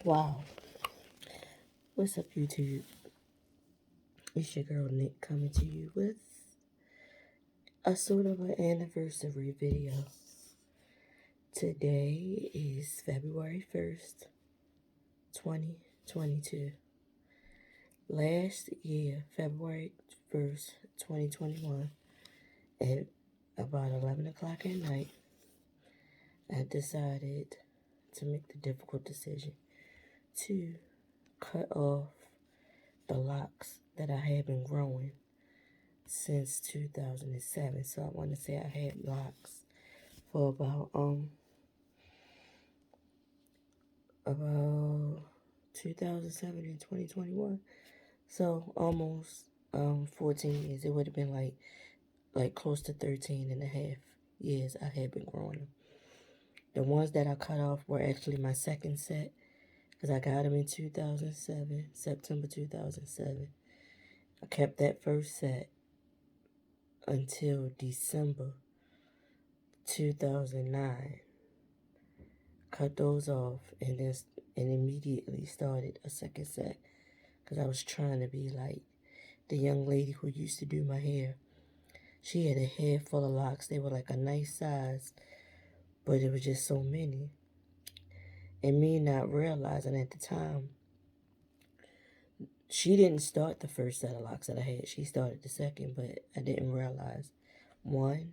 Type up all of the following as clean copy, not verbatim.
Wow. What's up, YouTube? It's your girl Nick coming to you with a sort of an anniversary video. Today is February 1st, 2022. Last year, February 1st, 2021, at about 11 o'clock at night, I decided to make the difficult decision to cut off the locks that I had been growing since 2007. So I want to say I had locks for about 2007 and 2021. So almost 14 years. It would have been like close to 13 and a half years I had been growing them. The ones that I cut off were actually my second set because I got them in 2007, September 2007. I kept that first set until December 2009. Cut those off and immediately started a second set because I was trying to be like the young lady who used to do my hair. She had a head full of locks. They were like a nice size, but it was just so many. And me not realizing at the time, she didn't start the first set of locks that I had. She started the second, but I didn't realize. One,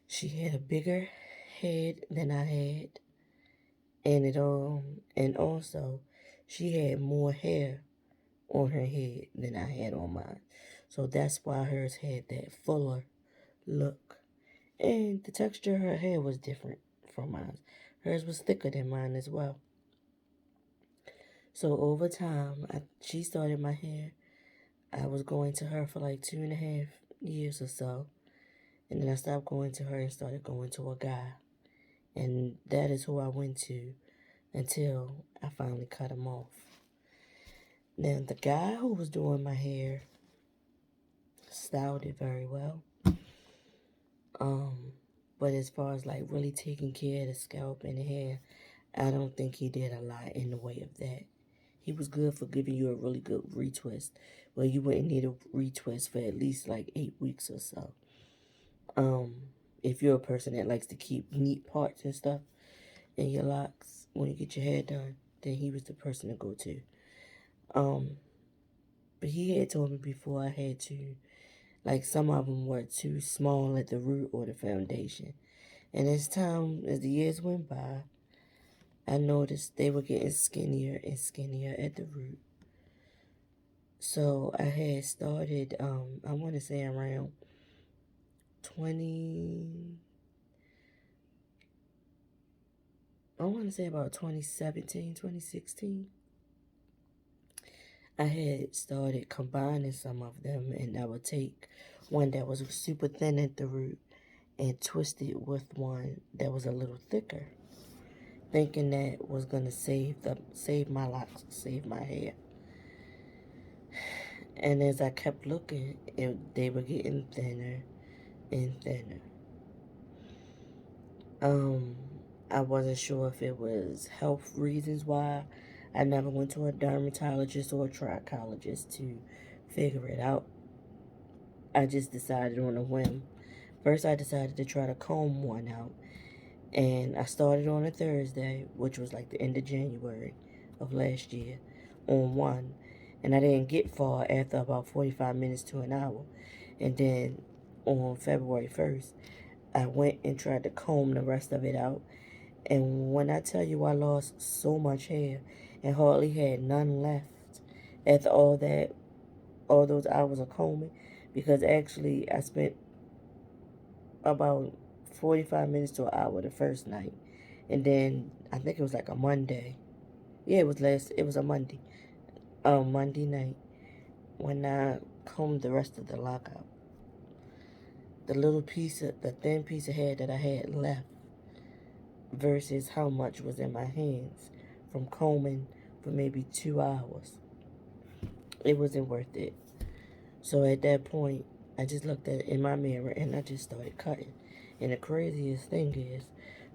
she had a bigger head than I had, and also she had more hair on her head than I had on mine. So that's why hers had that fuller look. And the texture of her hair was different from mine. Hers was thicker than mine as well. So over time, she started my hair. I was going to her for like 2.5 years or so. And then I stopped going to her and started going to a guy. And that is who I went to until I finally cut him off. Now, the guy who was doing my hair styled it very well. But as far as like really taking care of the scalp and the hair, I don't think he did a lot in the way of that. He was good for giving you a really good retwist. Well, you wouldn't need a retwist for at least like 8 weeks or so. If you're a person that likes to keep neat parts and stuff in your locks when you get your hair done, then he was the person to go to. But he had told me before I had to, like some of them were too small at the root or the foundation. And as the years went by, I noticed they were getting skinnier and skinnier at the root. So I had started, I want to say around 20, I want to say about 2017, 2016. I had started combining some of them, and I would take one that was super thin at the root and twist it with one that was a little thicker, thinking that was going to save my locks, save my hair. And as I kept looking, they were getting thinner and thinner. I wasn't sure if it was health reasons why. I never went to a dermatologist or a trichologist to figure it out. I just decided on a whim. First, I decided to try to comb one out. And I started on a Thursday, which was like the end of January of last year, on one. And I didn't get far after about 45 minutes to an hour. And then on February 1st, I went and tried to comb the rest of it out. And when I tell you I lost so much hair and hardly had none left after all those hours of combing, because actually I spent about 45 minutes to an hour the first night. And then I think it was like a Monday. Yeah, it was a Monday. Monday night when I combed the rest of the lock out. The thin piece of hair that I had left versus how much was in my hands from combing for maybe 2 hours. It wasn't worth it. So at that point, I just looked at it in my mirror and I just started cutting. And the craziest thing is,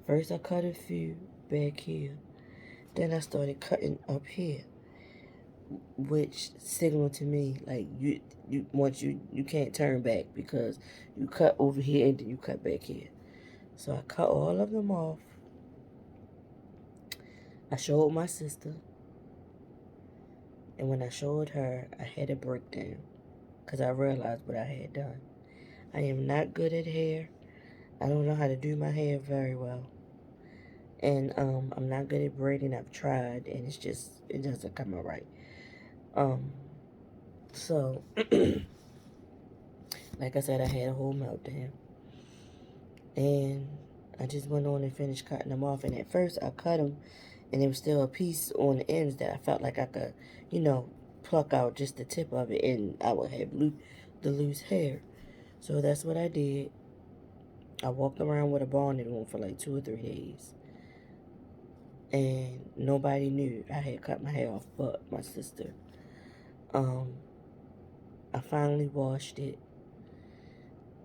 First I cut a few back here. Then I started cutting up here, which signaled to me like you can't turn back because you cut over here and then you cut back here. So I cut all of them off. I showed my sister, and when I showed her, I had a breakdown because I realized what I had done. I am not good at hair. I don't know how to do my hair very well. And I'm not good at braiding. I've tried, and it doesn't come out right. So, like I said, I had a whole meltdown. And I just went on and finished cutting them off. And at first, I cut them, and there was still a piece on the ends that I felt like I could, pluck out just the tip of it, and I would have the loose hair. So that's what I did. I walked around with a bonnet on for like 2 or 3 days. And nobody knew I had cut my hair off but my sister. I finally washed it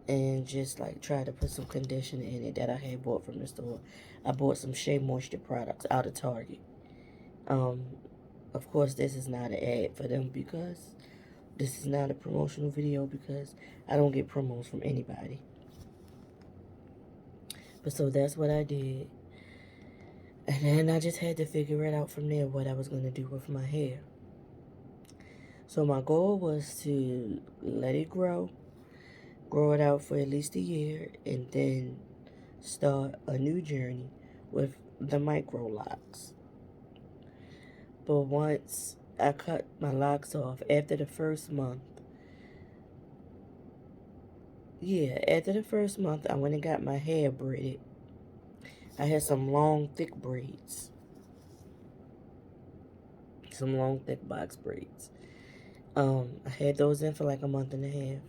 and just like tried to put some conditioner in it that I had bought from the store. I bought some Shea Moisture products out of Target. Of course, this is not an ad for them because this is not a promotional video because I don't get promos from anybody. But so that's what I did. And then I just had to figure it out from there what I was going to do with my hair. So my goal was to let it grow it out for at least a year, and then start a new journey with the micro locks. But once I cut my locks off, after the first month, I went and got my hair braided. I had some long, thick braids. Some long, thick box braids. I had those in for like a month and a half.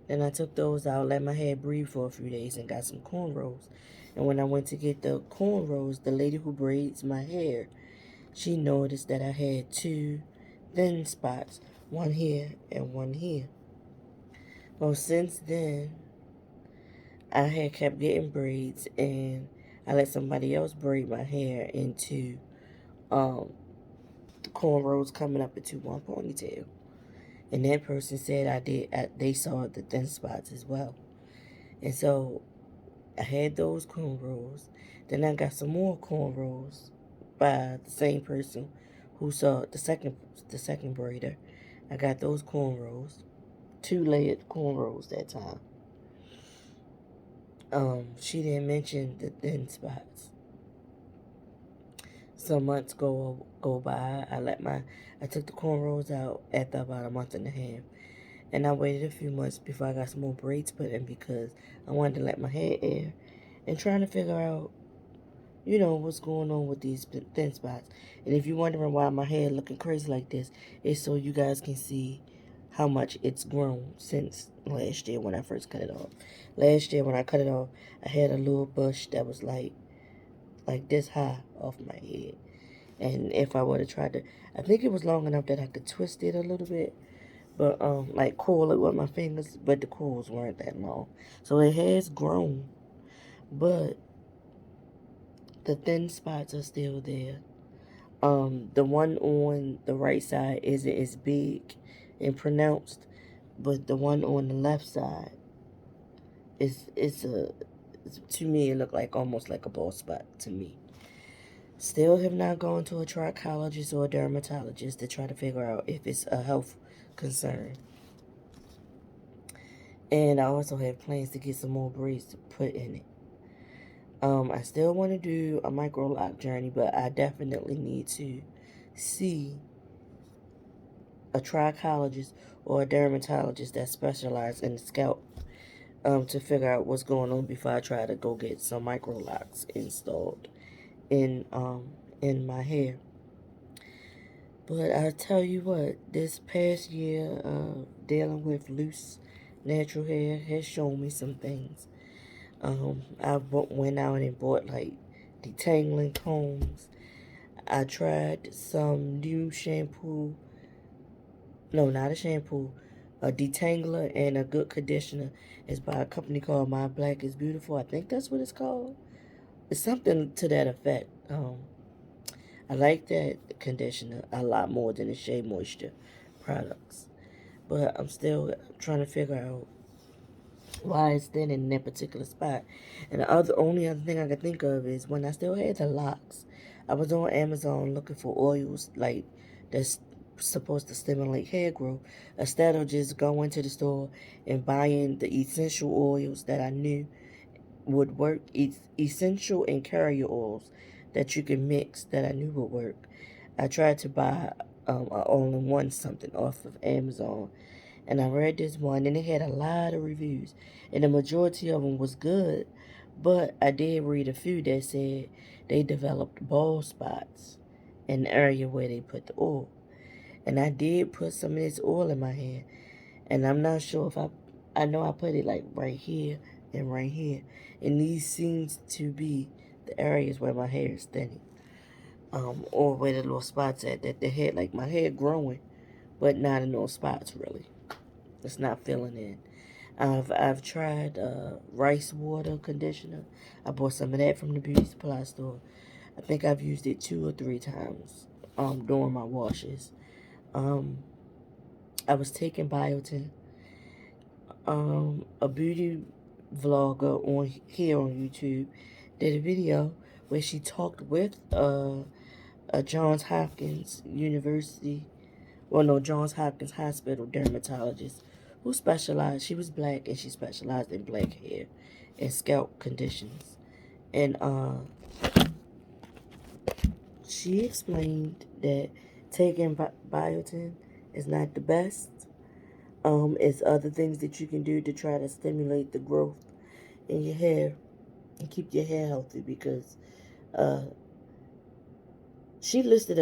Then I took those out, let my hair breathe for a few days, and got some cornrows. And when I went to get the cornrows, the lady who braids my hair, she noticed that I had 2 thin spots, one here and one here. Well, since then, I had kept getting braids, and I let somebody else braid my hair into the cornrows coming up into one ponytail. And that person said they saw the thin spots as well. And so I had those cornrows. Then I got some more cornrows by the same person who saw the second braider. I got those cornrows, 2 layered cornrows that time. She didn't mention the thin spots. Some months go by. I took the cornrows out after about a month and a half. And I waited a few months before I got some more braids put in because I wanted to let my hair air and trying to figure out, what's going on with these thin spots. And if you're wondering why my hair looking crazy like this, it's so you guys can see how much it's grown since last year when I first cut it off. Last year when I cut it off, I had a little bush that was like this high off my head. And if I would have tried to, I think it was long enough that I could twist it a little bit, but like coil it with my fingers, but the coils weren't that long. So it has grown, but the thin spots are still there. The one on the right side isn't as big and pronounced, but the one on the left side to me it looked like almost like a bald spot to me. Still have not gone to a trichologist or a dermatologist to try to figure out if it's a health concern. And I also have plans to get some more braids to put in it. I still want to do a micro lock journey, but I definitely need to see a trichologist or a dermatologist that specializes in the scalp to figure out what's going on before I try to go get some micro locks installed in my hair. But I tell you what, this past year dealing with loose natural hair has shown me some things. I went out and bought like detangling combs. I tried some new shampoo. No, not a shampoo. A detangler and a good conditioner. It's by a company called My Black is Beautiful. I think that's what it's called. It's something to that effect. I like that conditioner a lot more than the Shea Moisture products. But I'm still trying to figure out why it's thin in that particular spot. And the only other thing I can think of is when I still had the locks, I was on Amazon looking for oils like that's supposed to stimulate hair growth, instead of just going to the store and buying the essential oils that I knew would work, essential and carrier oils that you can mix that I knew would work. I tried to buy an all-in-one something off of Amazon, and I read this one, and it had a lot of reviews, and the majority of them was good, but I did read a few that said they developed bald spots in the area where they put the oil. And I did put some of this oil in my hair, and I'm not sure if I know I put it like right here and right here, and these seems to be the areas where my hair is thinning, or where the little spots at that the hair, like my hair growing, but not in those spots really. It's not filling in. I've tried rice water conditioner. I bought some of that from the beauty supply store. I think I've used it 2 or 3 times during my washes. Um, I was taking biotin. A beauty vlogger on here on YouTube did a video where she talked with a Johns Hopkins University, well, no, Johns Hopkins Hospital dermatologist who specialized. She was black and she specialized in black hair and scalp conditions. And she explained that taking biotin is not the best. It's other things that you can do to try to stimulate the growth in your hair and keep your hair healthy, because uh, she listed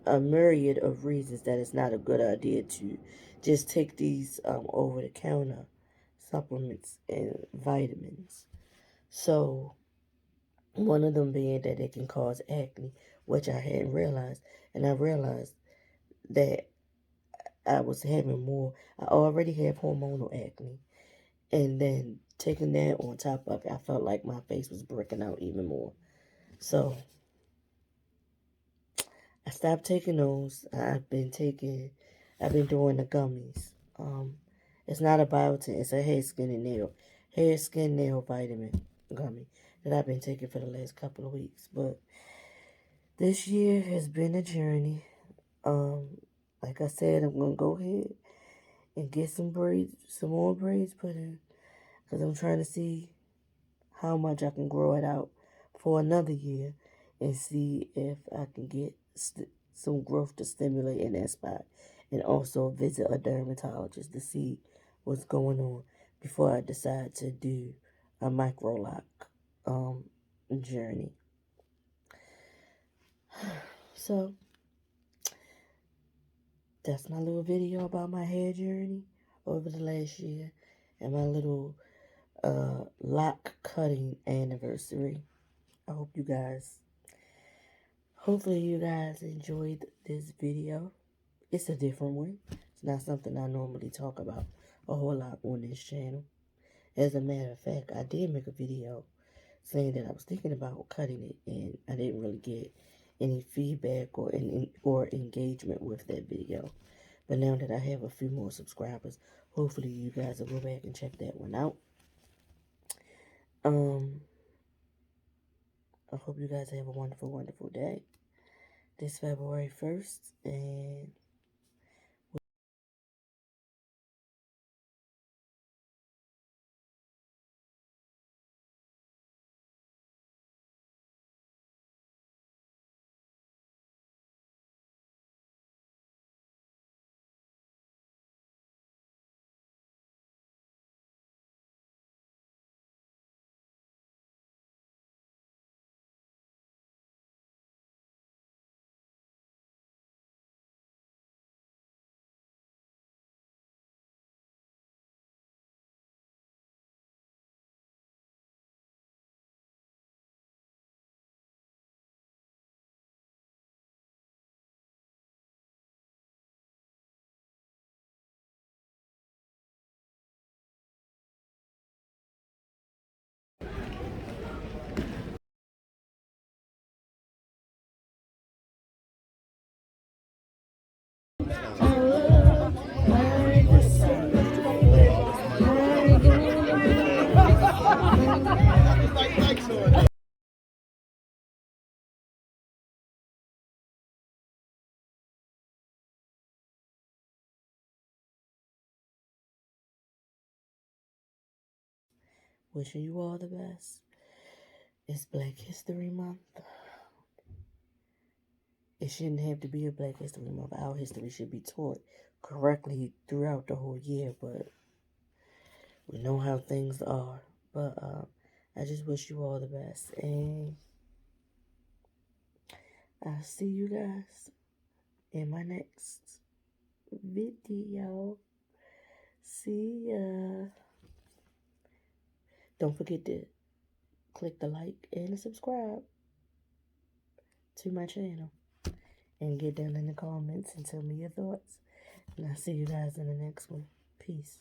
a myriad of reasons that it's not a good idea to just take these over-the-counter supplements and vitamins. So one of them being that it can cause acne, which I hadn't realized. And I realized that I was having more. I already have hormonal acne. And then taking that on top of it, I felt like my face was breaking out even more. So I stopped taking those. I've been doing the gummies. It's not a biotin, it's a hair, skin, nail vitamin gummy that I've been taking for the last couple of weeks. But this year has been a journey. Um, like I said, I'm gonna go ahead and get some more braids put in, because I'm trying to see how much I can grow it out for another year and see if I can get some growth to stimulate in that spot, and also visit a dermatologist to see what's going on before I decide to do a micro lock journey. So that's my little video about my hair journey over the last year and my little lock cutting anniversary. I hope you guys Hopefully you guys enjoyed this video. It's a different one. It's not something I normally talk about a whole lot on this channel. As a matter of fact, I did make a video saying that I was thinking about cutting it, and I didn't really get any feedback or engagement with that video. But now that I have a few more subscribers, hopefully you guys will go back and check that one out. Um, I hope you guys have a wonderful, wonderful day. This February 1st, and Wishing you all the best. It's Black History Month. It shouldn't have to be a Black History Month. Our history should be taught correctly throughout the whole year, but we know how things are. But I just wish you all the best. And I'll see you guys in my next video. See ya. Don't forget to click the like and subscribe to my channel. And get down in the comments and tell me your thoughts. And I'll see you guys in the next one. Peace.